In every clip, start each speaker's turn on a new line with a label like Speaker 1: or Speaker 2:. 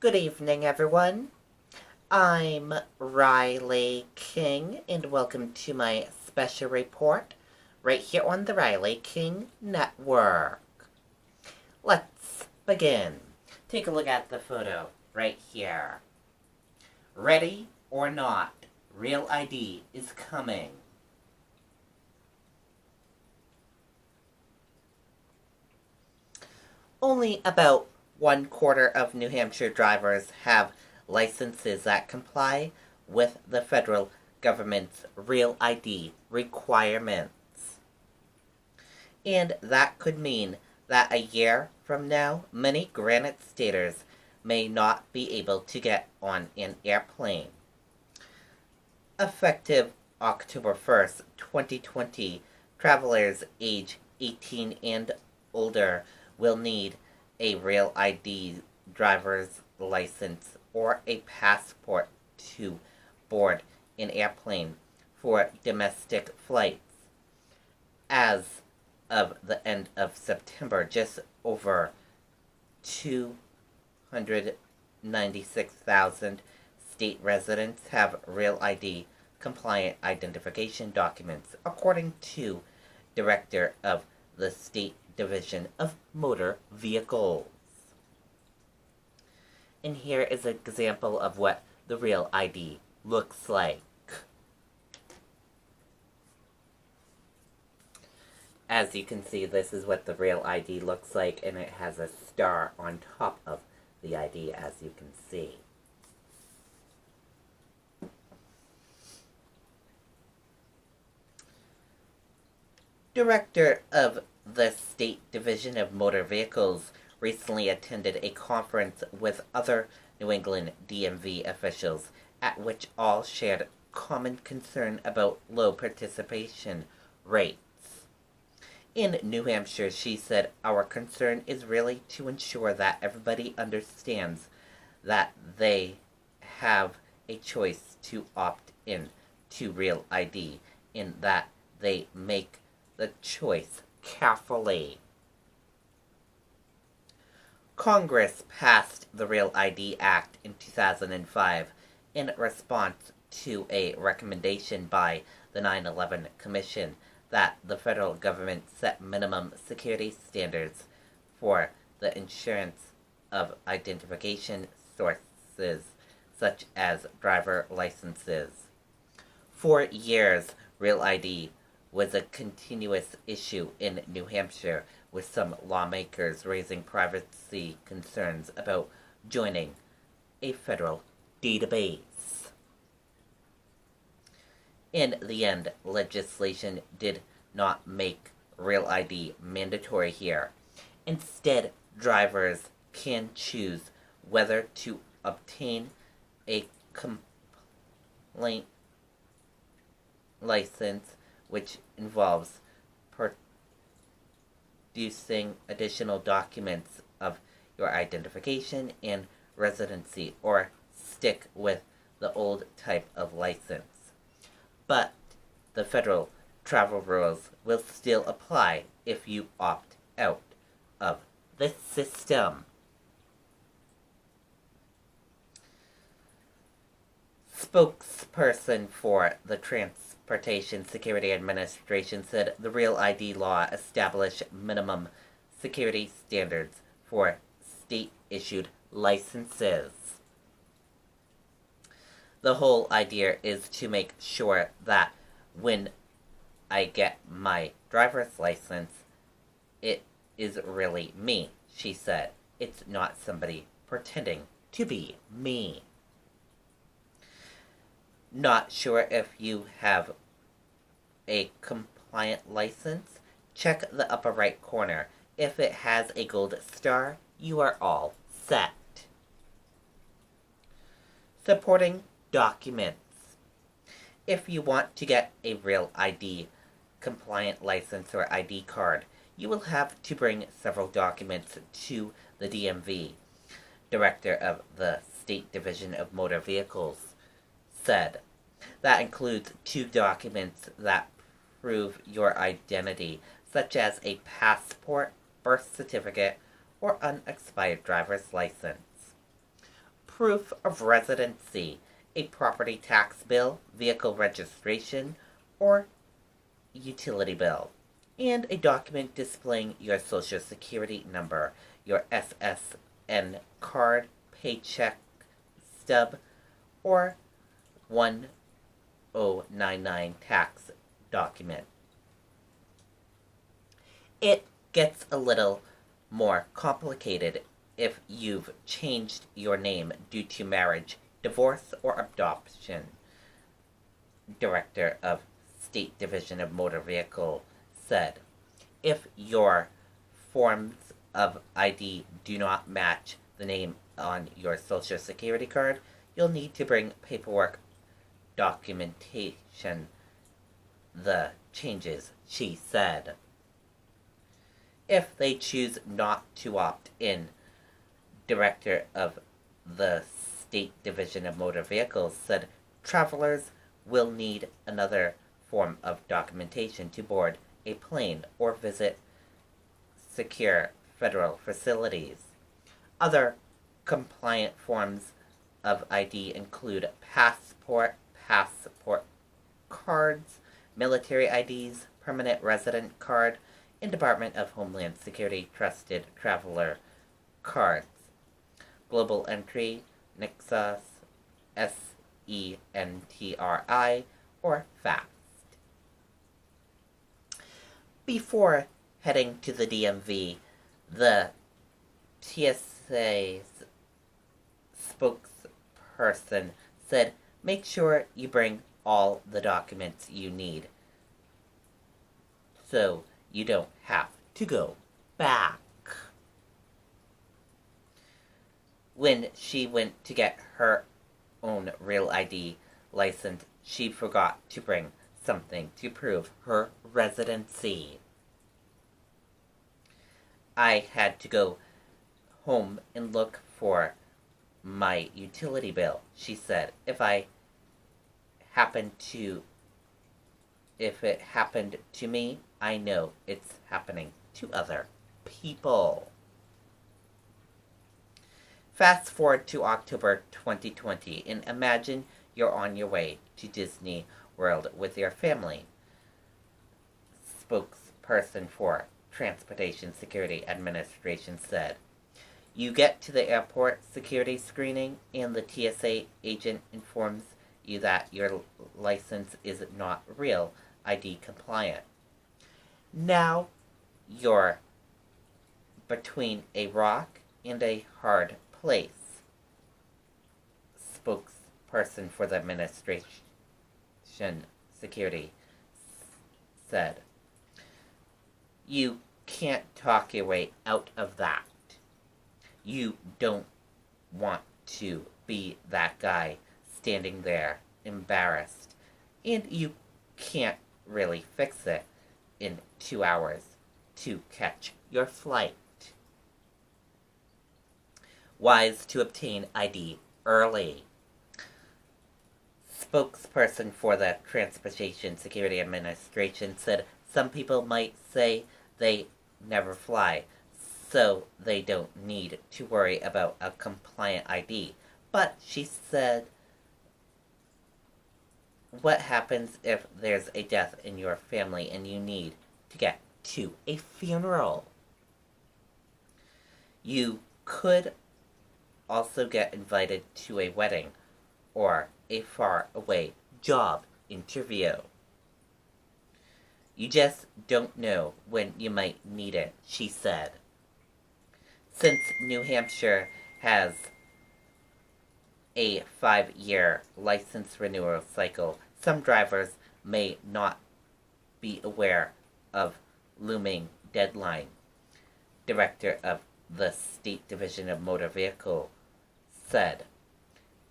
Speaker 1: Good evening, everyone. I'm Riley King, and welcome to my special report right here on the Riley King Network. Let's begin. Take a look at the photo right here. Ready or not, Real ID is coming. Only about 1/4 of New Hampshire drivers have licenses that comply with the federal government's Real ID requirements. And that could mean that a year from now, many Granite Staters may not be able to get on an airplane. Effective October 1st, 2020, travelers age 18 and older will need a Real ID driver's license or a passport to board an airplane for domestic flights. As of the end of September, just over 296,000 state residents have Real ID compliant identification documents, according to Director of the State Division of Motor Vehicles. And here is an example of what the Real ID looks like. As you can see, this is what the Real ID looks like, and it has a star on top of the ID, as you can see. Director of the State Division of Motor Vehicles recently attended a conference with other New England DMV officials, at which all shared common concern about low participation rates. In New Hampshire, she said, "Our concern is really to ensure that everybody understands that they have a choice to opt in to Real ID, and that they make the choice carefully." Congress passed the Real ID Act in 2005 in response to a recommendation by the 9/11 Commission that the federal government set minimum security standards for the insurance of identification sources such as driver licenses. For years, Real ID was a continuous issue in New Hampshire, with some lawmakers raising privacy concerns about joining a federal database. In the end, legislation did not make Real ID mandatory here. Instead, drivers can choose whether to obtain a compliant license, which involves producing additional documents of your identification and residency, or stick with the old type of license. But the federal travel rules will still apply if you opt out of the system. Spokesperson for the Transportation Security Administration said the Real ID law established minimum security standards for state-issued licenses. The whole idea is to make sure that when I get my driver's license, it is really me, she said. It's not somebody pretending to be me. Not sure if you have a compliant license? Check the upper right corner. If it has a gold star, you are all set. Supporting documents. If you want to get a Real ID compliant license or ID card, you will have to bring several documents to the DMV. Director of the State Division of Motor Vehicles said. That includes 2 documents that prove your identity, such as a passport, birth certificate, or unexpired driver's license. proof of residency, a property tax bill, vehicle registration, or utility bill, and a document displaying your social security number, your SSN card, paycheck stub, or 1099 tax document. It gets a little more complicated if you've changed your name due to marriage, divorce, or adoption. Director of State Division of Motor Vehicle said, if your forms of ID do not match the name on your social security card, you'll need to bring paperwork documentation the changes, she said. If they choose not to opt in, Director of the State Division of Motor Vehicles said travelers will need another form of documentation to board a plane or visit secure federal facilities. Other compliant forms of ID include passport cards, military IDs, permanent resident card, and Department of Homeland Security Trusted Traveler cards. Global Entry, Nixos, SENTRI, or FAST. Before heading to the DMV, the TSA's spokesperson said, make sure you bring all the documents you need so you don't have to go back. When she went to get her own Real ID license, she forgot to bring something to prove her residency. I had to go home and look for my utility bill, she said. If it happened to me, I know it's happening to other people. Fast forward to October 2020 and imagine you're on your way to Disney World with your family. Spokesperson for Transportation Security Administration said, you get to the airport security screening and the TSA agent informs you that your license is not Real ID compliant. Now you're between a rock and a hard place. Spokesperson for the Administration Security said, you can't talk your way out of that. You don't want to be that guy standing there embarrassed, and you can't really fix it in 2 hours to catch your flight. Wise to obtain ID early. Spokesperson for the Transportation Security Administration said some people might say they never fly, so they don't need to worry about a compliant ID. But she said, what happens if there's a death in your family and you need to get to a funeral? You could also get invited to a wedding or a far-away job interview. You just don't know when you might need it, she said. Since New Hampshire has a 5-year license renewal cycle, some drivers may not be aware of looming deadline. Director of the State Division of Motor Vehicle said,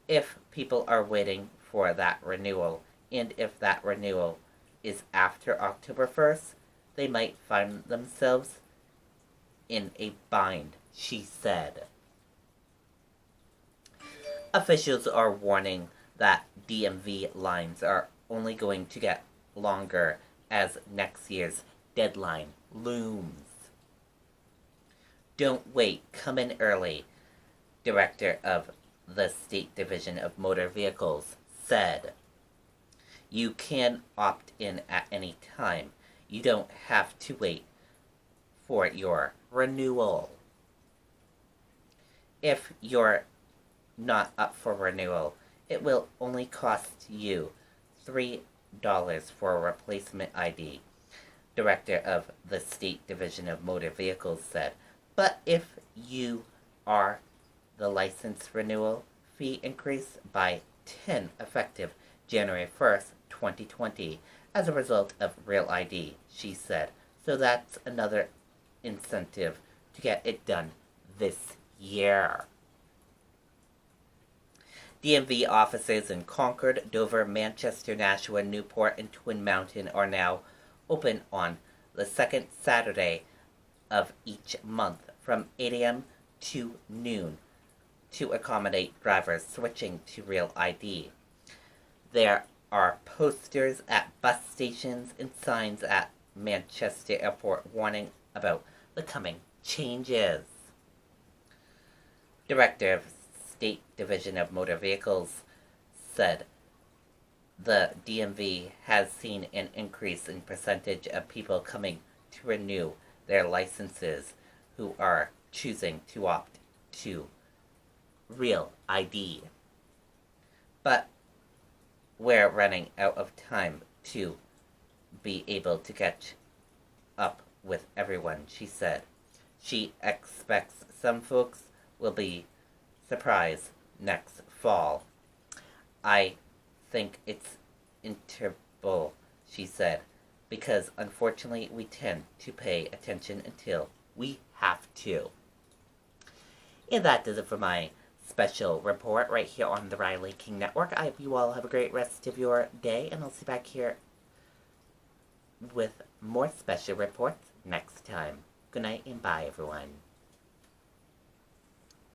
Speaker 1: if people are waiting for that renewal, and if that renewal is after October 1st, they might find themselves in a bind, she said. Officials are warning that DMV lines are only going to get longer as next year's deadline looms. Don't wait, come in early, Director of the State Division of Motor Vehicles said, "You can opt in at any time. You don't have to wait for your renewal. If you're not up for renewal, it will only cost you $3 for a replacement ID," Director of the State Division of Motor Vehicles said. But if you are the license renewal fee increase by 10 effective January 1st, 2020 as a result of Real ID, she said. So that's another incentive to get it done this year. DMV offices in Concord, Dover, Manchester, Nashua, Newport, and Twin Mountain are now open on the second Saturday of each month from 8 a.m. to noon to accommodate drivers switching to Real ID. There are posters at bus stations and signs at Manchester Airport warning about the coming changes. Director of State Division of Motor Vehicles said the DMV has seen an increase in percentage of people coming to renew their licenses who are choosing to opt to Real ID. But we're running out of time to be able to catch up with everyone, she said. She expects some folks will be surprised next fall. I think it's inevitable, she said, because unfortunately we tend to pay attention until we have to. And that does it for my special report right here on the Riley King Network. I hope you all have a great rest of your day, and I'll see you back here with more special reports next time. Good night and bye, everyone.